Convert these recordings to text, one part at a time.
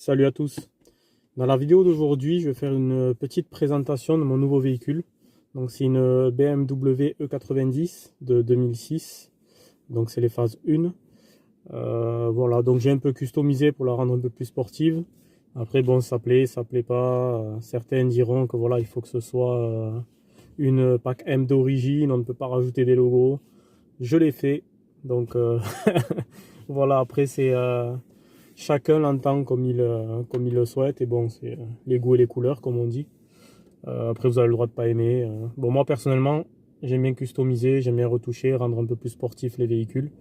Salut à tous. Dans la vidéo d'aujourd'hui, je vais faire une petite présentation de mon nouveau véhicule. Donc c'est une BMW E90 de 2006. Donc c'est les phases 1. Voilà, donc j'ai un peu customisé pour la rendre un peu plus sportive. Après bon, ça plaît pas. Certains diront que voilà, il faut que ce soit une pack M d'origine, on ne peut pas rajouter des logos. Je l'ai fait. Donc voilà, après c'est chacun l'entend comme il le souhaite. Et bon, c'est les goûts et les couleurs, comme on dit. Après, vous avez le droit de pas aimer. Bon, moi, personnellement, j'aime bien customiser, j'aime bien retoucher, rendre un peu plus sportif les véhicules.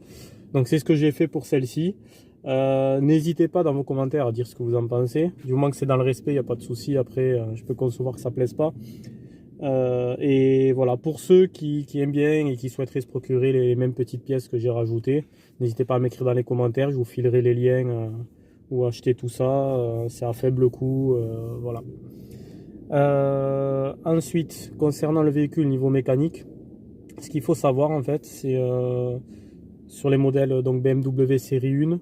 Donc, c'est ce que j'ai fait pour celle-ci. N'hésitez pas dans vos commentaires à dire ce que vous en pensez. Du moment que c'est dans le respect, il n'y a pas de souci. Après, je peux concevoir que ça ne plaise pas. Et voilà, pour ceux qui aiment bien et qui souhaiteraient se procurer les mêmes petites pièces que j'ai rajoutées, n'hésitez pas à m'écrire dans les commentaires, je vous filerai les liens où acheter tout ça, c'est à faible coût, voilà. Ensuite, concernant le véhicule niveau mécanique, ce qu'il faut savoir en fait, c'est sur les modèles donc BMW série 1,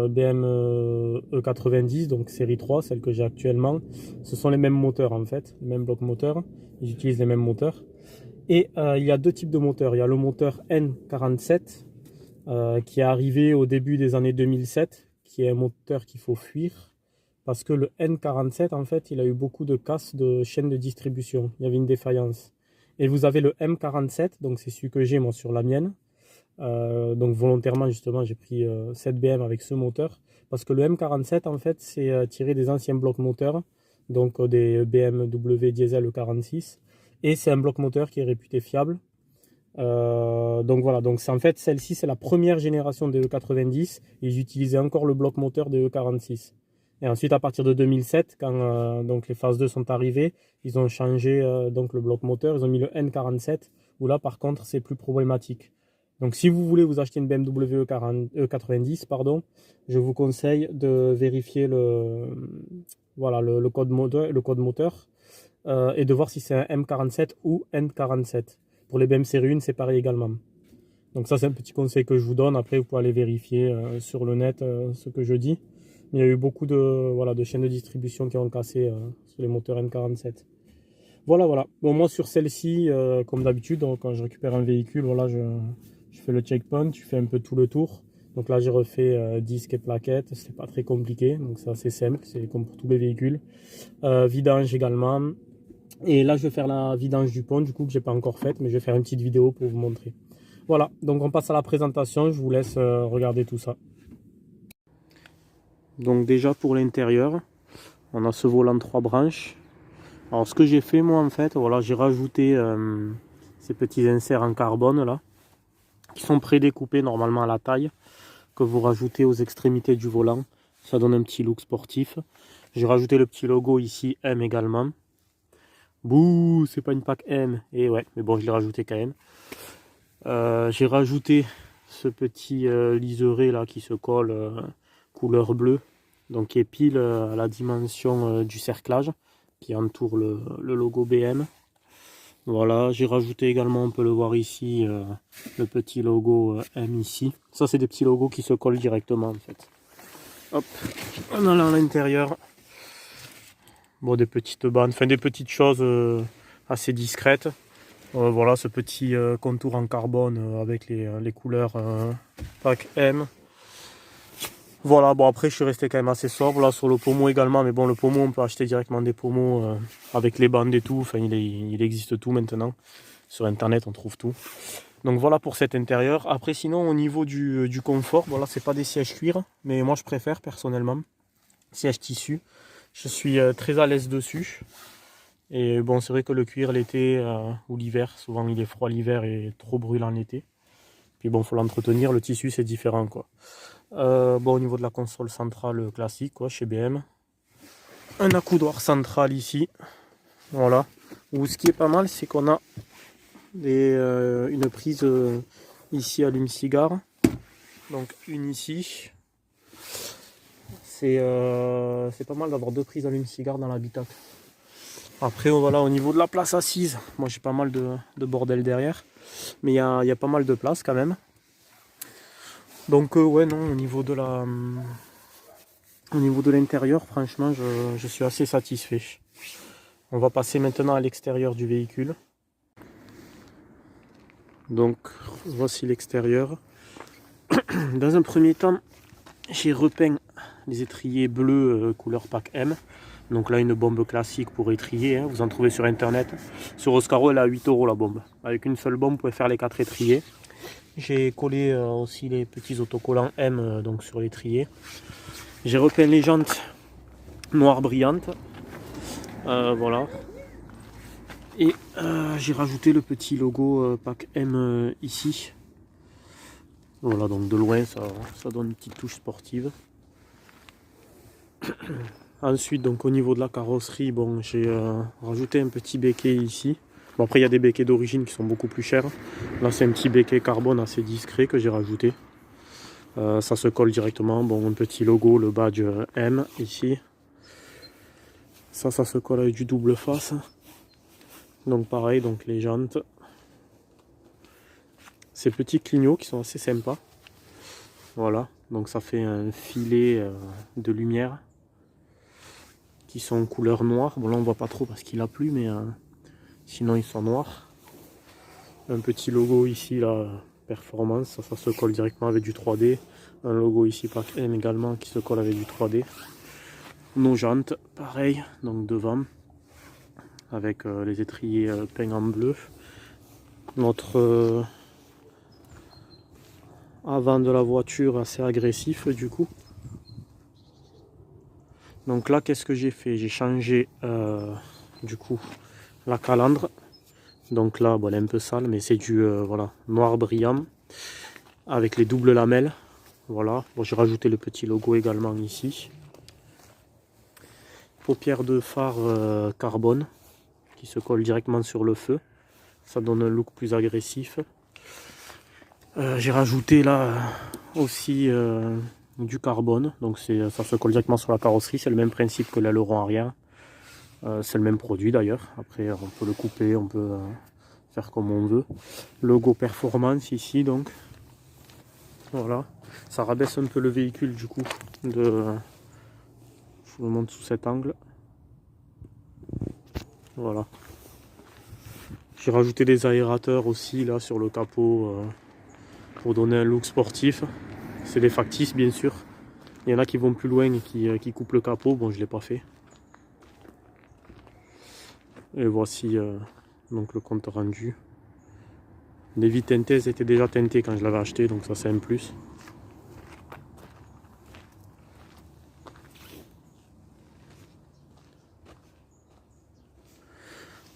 BM E90, donc série 3, celle que j'ai actuellement, ce sont les mêmes moteurs en fait, les mêmes blocs moteurs, ils utilisent les mêmes moteurs. Et il y a deux types de moteurs. Il y a le moteur N47 qui est arrivé au début des années 2007, qui est un moteur qu'il faut fuir. Parce que le N47, en fait, il a eu beaucoup de casses de chaîne de distribution. Il y avait une défaillance. Et vous avez le M47, donc c'est celui que j'ai moi sur la mienne. Donc volontairement, justement, j'ai pris cette BM avec ce moteur. Parce que le M47, en fait, c'est tiré des anciens blocs moteurs, donc des BMW diesel E46. Et c'est un bloc moteur qui est réputé fiable. Donc voilà, donc en fait, celle-ci, c'est la première génération des E90. Ils utilisaient encore le bloc moteur des E46. Et ensuite, à partir de 2007, quand donc les phases 2 sont arrivées, ils ont changé donc le bloc moteur, ils ont mis le N47, où là, par contre, c'est plus problématique. Donc si vous voulez vous acheter une BMW E90, pardon, je vous conseille de vérifier voilà, le code moteur et de voir si c'est un M47 ou N47. Pour les BM série 1, c'est pareil également. Donc ça, c'est un petit conseil que je vous donne. Après, vous pouvez aller vérifier sur le net ce que je dis. Il y a eu beaucoup de chaînes de distribution qui ont cassé sur les moteurs N47. Voilà. Bon, moi, sur celle-ci, comme d'habitude, quand je récupère un véhicule, voilà, je fais le checkpoint, je fais un peu tout le tour. Donc là, j'ai refait disque et plaquettes. C'est pas très compliqué, donc c'est assez simple. C'est comme pour tous les véhicules. Vidange également. Et là, je vais faire la vidange du pont, du coup, que j'ai pas encore faite, mais je vais faire une petite vidéo pour vous montrer. Voilà, donc on passe à la présentation. Je vous laisse regarder tout ça. Donc déjà pour l'intérieur, on a ce volant 3 branches. Alors ce que j'ai fait moi en fait, voilà, j'ai rajouté ces petits inserts en carbone là, qui sont prédécoupés normalement à la taille, que vous rajoutez aux extrémités du volant. Ça donne un petit look sportif. J'ai rajouté le petit logo ici, M également. Bouh, c'est pas une pack M. Et ouais, mais bon, je l'ai rajouté quand même. J'ai rajouté ce petit liseré là qui se colle couleur bleue, donc qui est pile à la dimension du cerclage qui entoure le logo BM. Voilà, j'ai rajouté également, on peut le voir ici, le petit logo M ici. Ça, c'est des petits logos qui se collent directement en fait. Hop, on a là à l'intérieur. Bon, des petites bandes, enfin des petites choses assez discrètes. Voilà ce petit contour en carbone avec les couleurs pack M. Voilà, bon après je suis resté quand même assez sobre là sur le pommeau également, mais bon le pommeau on peut acheter directement des pommeaux avec les bandes et tout, enfin il existe tout maintenant. Sur internet on trouve tout. Donc voilà pour cet intérieur. Après sinon au niveau du confort, voilà c'est pas des sièges cuir, mais moi je préfère personnellement. Siège tissu, je suis très à l'aise dessus. Et bon c'est vrai que le cuir l'été ou l'hiver, souvent il est froid l'hiver et trop brûlant l'été. Puis bon faut l'entretenir, le tissu c'est différent quoi. Bon, au niveau de la console centrale classique, quoi, chez BM. Un accoudoir central ici. Voilà. Où ce qui est pas mal, c'est qu'on a une prise ici allume-cigare. Donc une ici. C'est pas mal d'avoir deux prises allume-cigare dans l'habitacle. Après, voilà, au niveau de la place assise, moi j'ai pas mal de bordel derrière. Mais il y a pas mal de place quand même. Donc ouais non, au niveau de Au niveau de l'intérieur, franchement, je suis assez satisfait. On va passer maintenant à l'extérieur du véhicule. Donc, voici l'extérieur. Dans un premier temps, j'ai repeint les étriers bleus couleur pack M. Donc là, une bombe classique pour étrier, hein. Vous en trouvez sur internet. Sur Oscaro, elle est à 8 € la bombe. Avec une seule bombe, vous pouvez faire les 4 étriers. J'ai collé aussi les petits autocollants M donc sur l'étrier. J'ai repeint les jantes noires brillantes. Voilà. Et j'ai rajouté le petit logo pack M ici. Voilà, donc de loin, ça donne une petite touche sportive. Ensuite, donc au niveau de la carrosserie, bon, j'ai rajouté un petit béquet ici. Bon, après, il y a des béquets d'origine qui sont beaucoup plus chers. Là, c'est un petit béquet carbone assez discret que j'ai rajouté. Ça se colle directement. Bon, un petit logo, le badge M ici. Ça se colle avec du double face. Donc pareil, donc les jantes. Ces petits clignots qui sont assez sympas. Voilà, donc ça fait un filet de lumière qui sont couleur noire. Bon là on voit pas trop parce qu'il a plu, mais sinon ils sont noirs. Un petit logo ici là, performance, ça se colle directement avec du 3D. Un logo ici pack M également qui se colle avec du 3D. Nos jantes, pareil, donc devant, avec les étriers peints en bleu. Notre avant de la voiture assez agressif du coup. Donc là, qu'est-ce que j'ai fait? J'ai changé du coup la calandre. Donc là, bon, elle est un peu sale, mais c'est du voilà, noir brillant avec les doubles lamelles. Voilà. Bon, j'ai rajouté le petit logo également ici. Paupières de phare carbone qui se collent directement sur le feu. Ça donne un look plus agressif. J'ai rajouté là aussi du carbone, donc ça se colle directement sur la carrosserie, c'est le même principe que l'aileron arrière, c'est le même produit d'ailleurs. Après on peut le couper, on peut faire comme on veut. Logo performance ici, donc voilà, ça rabaisse un peu le véhicule du coup. Je vous le montre sous cet angle. Voilà, j'ai rajouté des aérateurs aussi là sur le capot pour donner un look sportif. C'est des factices bien sûr. Il y en a qui vont plus loin et qui coupent le capot. Bon, je ne l'ai pas fait. Et voici donc le compte rendu. Les vies teintées étaient déjà teintées quand je l'avais acheté, donc ça c'est un plus.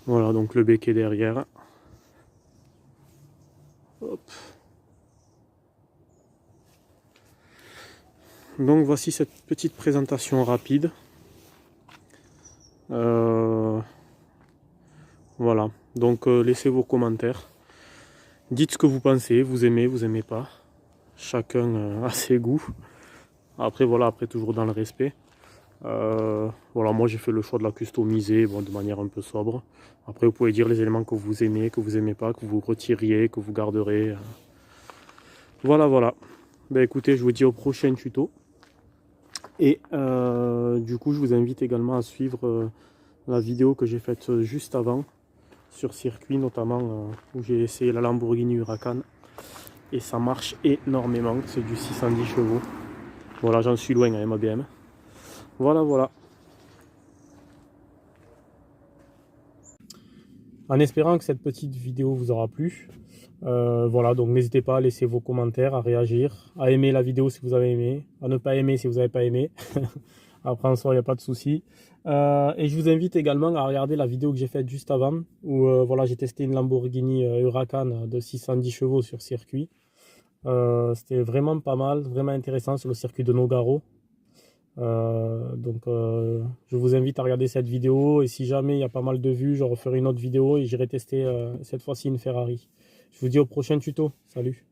Voilà, donc le béquet derrière. Hop. Donc voici cette petite présentation rapide. Voilà, donc laissez vos commentaires. Dites ce que vous pensez, vous aimez pas. Chacun a ses goûts. Après voilà, après toujours dans le respect. Voilà, moi j'ai fait le choix de la customiser, bon, de manière un peu sobre. Après vous pouvez dire les éléments que vous aimez pas, que vous retiriez, que vous garderez. Voilà. Ben écoutez, je vous dis au prochain tuto. Et du coup je vous invite également à suivre la vidéo que j'ai faite juste avant sur circuit, notamment où j'ai essayé la Lamborghini Huracan et ça marche énormément, c'est du 610 chevaux. Voilà, j'en suis loin avec ma BM. Voilà. En espérant que cette petite vidéo vous aura plu. Voilà, donc n'hésitez pas à laisser vos commentaires, à réagir, à aimer la vidéo si vous avez aimé, à ne pas aimer si vous n'avez pas aimé. Après en soi, il n'y a pas de souci. Et je vous invite également à regarder la vidéo que j'ai faite juste avant, où voilà, j'ai testé une Lamborghini Huracan de 610 chevaux sur circuit. C'était vraiment pas mal, vraiment intéressant sur le circuit de Nogaro. Je vous invite à regarder cette vidéo et si jamais il y a pas mal de vues, je referai une autre vidéo et j'irai tester cette fois-ci une Ferrari. Je vous dis au prochain tuto. Salut!